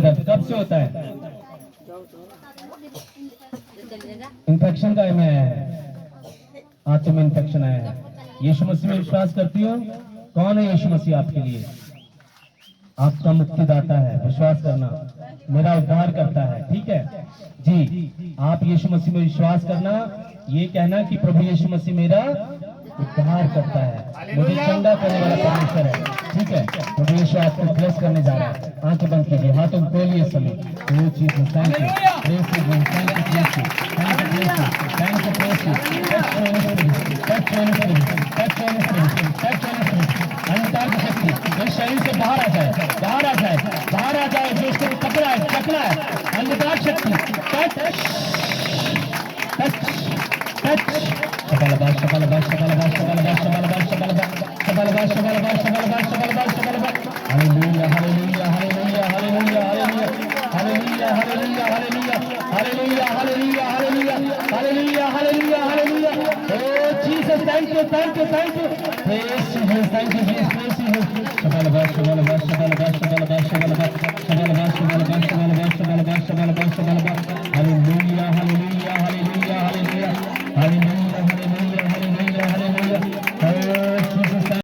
दर्द कब से होता है? इन्फेक्शन का में आंतों में इन्फेक्शन आया है। यीशु मसीह में विश्वास करती हो? कौन है यीशु मसीह आपके लिए? आपका मुक्तिदाता है। विश्वास करना, मेरा उद्धार करता है। ठीक है जी, आप यीशु मसीह में विश्वास करना, ये कहना कि प्रभु यीशु मसीह मेरा उद्धार करता है, मुझे चंगा करने वाला परमेश्वर है। ठीक है, प्रभु यीशु आपको ब्लेस करने जा रहा है। आंखें बंद कीजिए, हाथों को खोलिए सभी। वो चीज thank you, praise you, thank you, praise you, thank you, praise you, thank you, praise you. Touch anything, touch anything, touch anything, touch anything. अंतर की शक्ति इस शरीर से बाहर आ जाए, बाहर आ जाए, बाहर आ जाए। जो इसको पकड़ा है, पकड़ा है, अंधकार शक्ति टच, टच, टच। शबलबाश, शबलबाश, शबलबाश, शबलबाश, शबलबाश, शबलबाश, शबलबाश, शबलबाश, शबलबाश, शबलबाश, शबलबाश। Hallelujah, hallelujah, hallelujah, hallelujah, hallelujah, hallelujah, hallelujah, hallelujah, hallelujah, hallelujah, hallelujah, hallelujah, hallelujah. Oh Jesus, thank you, thank you, thank you. Praise you, thank you, Jesus, praise you. शबलबाश, शबलबाश, शबलबाश, शबलबाश, शबलबाश, शबलबाश, शबलबाश, शबलबाश, शबलबाश, शबलबाश, शबलबाश। Hallelujah, hallelujah.